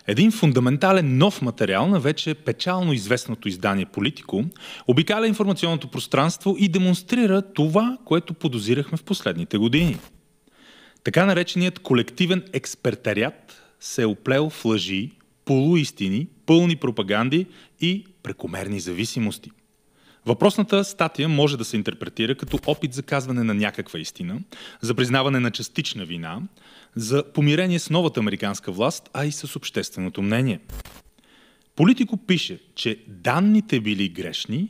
Един фундаментален нов материал на вече печално известното издание Политико обикаля информационното пространство и демонстрира това, което подозирахме в последните години. Така нареченият колективен експертариат се е оплел в лъжи, полуистини, пълни пропаганди и прекомерни зависимости. Въпросната статия може да се интерпретира като опит за казване на някаква истина, за признаване на частична вина, за помирение с новата американска власт, а и с общественото мнение. Политико пише, че данните били грешни,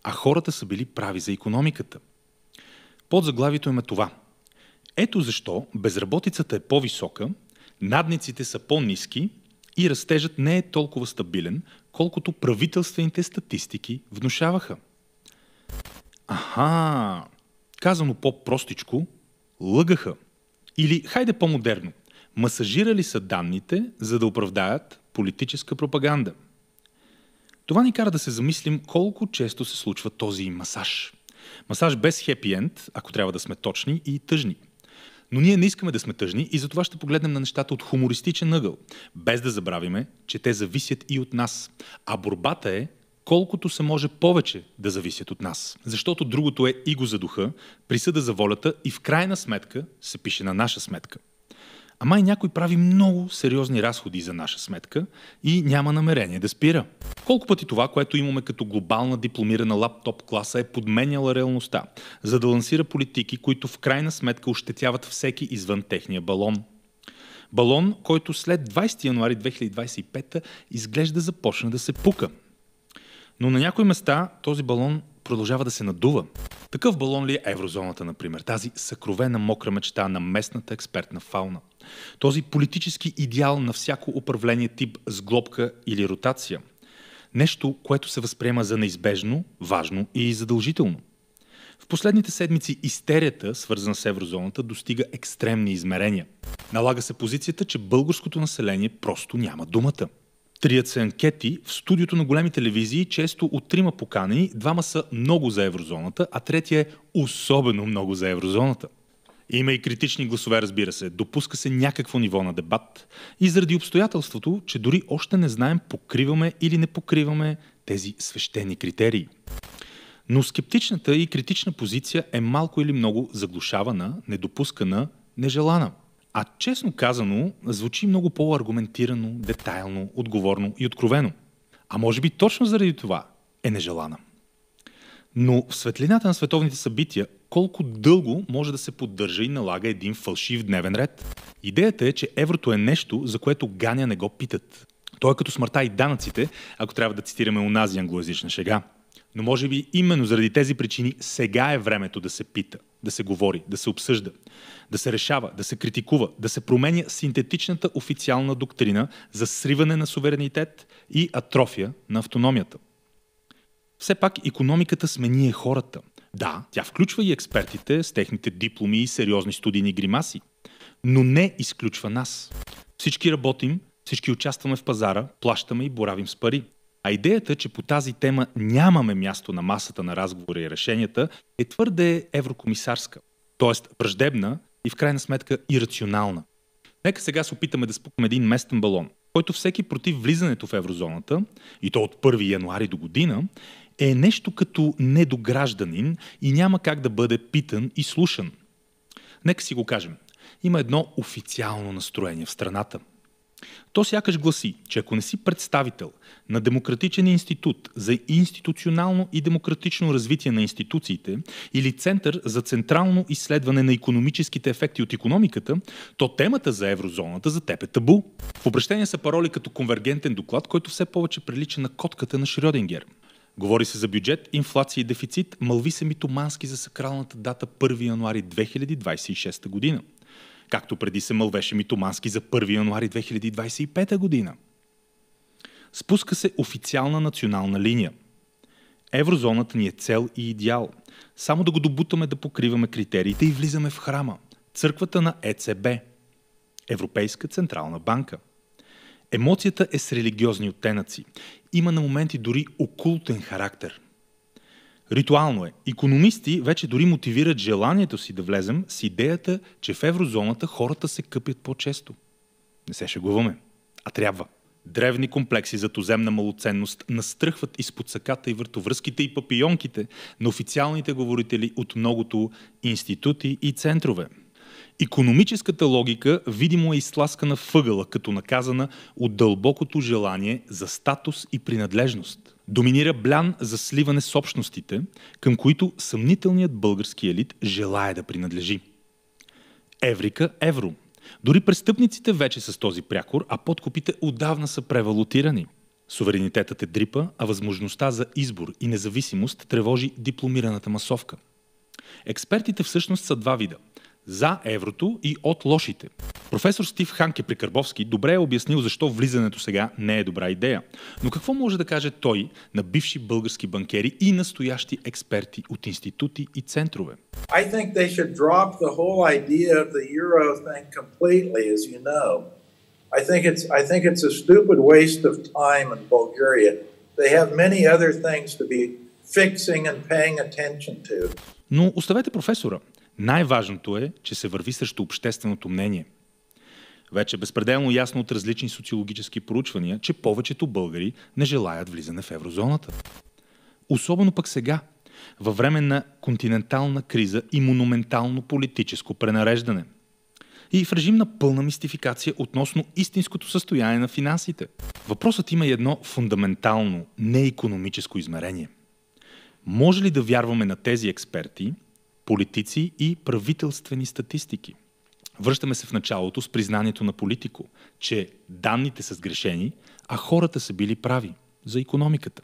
а хората са били прави за икономиката. Подзаглавието им е това. Ето защо безработицата е по-висока, надниците са по-ниски и растежът не е толкова стабилен, колкото правителствените статистики внушаваха. Казано по-простичко, лъгаха. Или, хайде по-модерно, масажирали са данните, за да оправдаят политическа пропаганда. Това ни кара да се замислим колко често се случва този масаж. Масаж без хепи енд, ако трябва да сме точни и тъжни. Но ние не искаме да сме тъжни и затова ще погледнем на нещата от хумористичен ъгъл, без да забравиме, че те зависят и от нас. А борбата е колкото се може повече да зависят от нас. Защото другото е иго за духа, присъда за волята и в крайна сметка се пише на наша сметка. Ама и някой прави много сериозни разходи за наша сметка и няма намерение да спира. Колко пъти това, което имаме като глобална дипломирана лаптоп класа, е подменяла реалността, за да лансира политики, които в крайна сметка ощетяват всеки извън техния балон. Балон, който след 20 януари 2025 изглежда започна да се пука. Но на някои места този балон продължава да се надува. Такъв балон ли е еврозоната, например? Тази съкровена мокра мечта на местната експертна фауна. Този политически идеал на всяко управление тип сглобка или ротация. Нещо, което се възприема за неизбежно, важно и задължително. В последните седмици истерията, свързана с еврозоната, достига екстремни измерения. Налага се позицията, че българското население просто няма думата. Трият се анкети в студиото на големи телевизии, често от 3 поканени, 2 са много за еврозоната, а третия е особено много за еврозоната. Има и критични гласове, разбира се. Допуска се някакво ниво на дебат и заради обстоятелството, че дори още не знаем покриваме или не покриваме тези свещени критерии. Но скептичната и критична позиция е малко или много заглушавана, недопускана, нежелана. А честно казано, звучи много по-аргументирано, детайлно, отговорно и откровено. А може би точно заради това е нежелана. Но в светлината на световните събития, колко дълго може да се поддържа и налага един фалшив дневен ред? Идеята е, че еврото е нещо, за което Ганя не го питат. То е като смъртта и данъците, ако трябва да цитираме онази англоязична шега. Но може би именно заради тези причини сега е времето да се пита, да се говори, да се обсъжда, да се решава, да се критикува, да се променя синтетичната официална доктрина за сриване на суверенитет и атрофия на автономията. Все пак икономиката сме ние хората. Да, тя включва и експертите с техните дипломи и сериозни студийни гримаси, но не изключва нас. Всички работим, всички участваме в пазара, плащаме и боравим с пари. А идеята, че по тази тема нямаме място на масата на разговора и решенията, е твърде еврокомисарска, т.е. враждебна и в крайна сметка ирационална. Нека сега се опитаме да спукаме един местен балон, който всеки против влизането в еврозоната, и то от 1 януари до година, е нещо като недогражданин и няма как да бъде питан и слушан. Нека си го кажем. Има едно официално настроение в страната. То сякаш гласи, че ако не си представител на демократичен институт за институционално и демократично развитие на институциите или Център за централно изследване на икономическите ефекти от икономиката, то темата за еврозоната за теб е табу. В обращение са пароли като конвергентен доклад, който все повече прилича на котката на Шрьодингер. Говори се за бюджет, инфлация и дефицит, мълви се митомански за сакралната дата 1 януари 2026 година. Както преди се мълвеше митомански за 1 януари 2025 година. Спуска се официална национална линия. Еврозоната ни е цел и идеал. Само да го добутаме да покриваме критериите и влизаме в храма. Църквата на ЕЦБ. Европейска централна банка. Емоцията е с религиозни оттенъци. има на моменти дори окултен характер. Ритуално е. Икономисти вече дори мотивират желанието си да влезем с идеята, че в еврозоната хората се къпят по-често. Не се шегуваме, а трябва. Древни комплекси за туземна малоценност настръхват изпод саката и въртовръзките и папийонките на официалните говорители от многото институти и центрове. Икономическата логика видимо е изтласкана въгъла, като наказана от дълбокото желание за статус и принадлежност. Доминира блян за сливане с общностите, към които съмнителният български елит желае да принадлежи. Еврика – евро. Дори престъпниците вече с този прякор, а подкупите отдавна са превалутирани. Суверенитетът е дрипа, а възможността за избор и независимост тревожи дипломираната масовка. Експертите всъщност са два вида – за еврото и от лошите. Професор Стив Ханке-Прикърбовски добре е обяснил защо влизането сега не е добра идея. Но какво може да каже той на бивши български банкери и настоящи експерти от институти и центрове? I think they should drop the whole idea of the euro thing completely, as you know. I think it's a stupid waste of time in Bulgaria. They have many other things to be fixing and paying attention to. Но оставете професора. Най-важното е, че се върви срещу общественото мнение. Вече безпределно ясно от различни социологически проучвания, че повечето българи не желаят влизане в еврозоната. Особено пък сега, във време на континентална криза и монументално политическо пренареждане. И в режим на пълна мистификация относно истинското състояние на финансите. Въпросът има едно фундаментално, неикономическо измерение. Може ли да вярваме на тези експерти, политици и правителствени статистики? Връщаме се в началото с признанието на Политико, че данните са сгрешени, а хората са били прави за икономиката.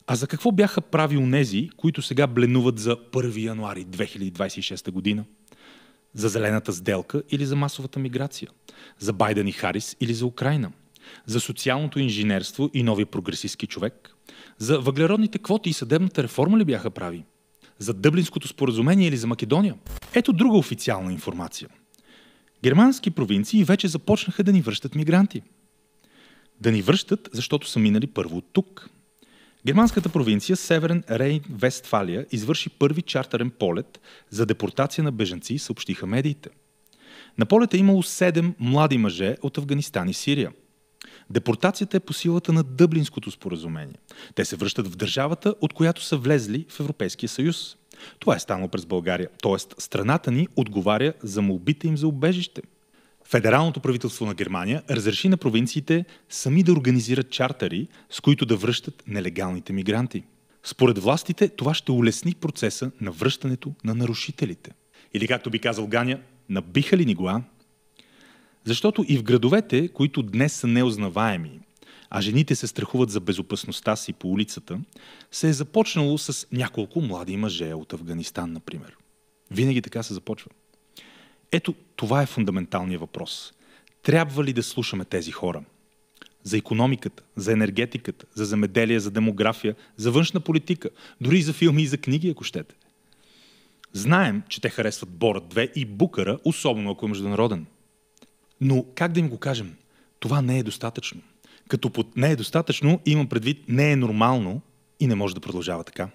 А за какво бяха прави онези, които сега бленуват за 1 януари 2026 година? За зелената сделка или за масовата миграция? За Байден и Харис или за Украйна? За социалното инженерство и новия прогресистски човек? За въглеродните квоти и съдебната реформа ли бяха прави? За Дъблинското споразумение или за Македония? Ето друга официална информация. Германски провинции вече започнаха да ни връщат мигранти. Да ни връщат, защото са минали първо от тук. Германската провинция Северен Рейн-Вестфалия извърши първи чартърен полет за депортация на бежанци, съобщиха медиите. На полета е имало 7 млади мъже от Афганистан и Сирия. Депортацията е по силата на Дъблинското споразумение. Те се връщат в държавата, от която са влезли в Европейския съюз. Това е станало през България, т.е. страната ни отговаря за молбите им за убежище. Федералното правителство на Германия разреши на провинциите сами да организират чартъри, с които да връщат нелегалните мигранти. Според властите това ще улесни процеса на връщането на нарушителите. Или както би казал Ганя, набиха ли ни го, а? Защото и в градовете, които днес са неузнаваеми, а жените се страхуват за безопасността си по улицата, се е започнало с няколко млади мъже от Афганистан, например. Винаги така се започва. Ето, това е фундаменталният въпрос. Трябва ли да слушаме тези хора? За икономиката, за енергетиката, за земеделие, за демография, за външна политика, дори и за филми и за книги, ако щете. Знаем, че те харесват Борат 2 и Букара, особено ако е международен. Но как да им го кажем? Това не е достатъчно. Като под не е достатъчно, имам предвид не е нормално и не може да продължава така.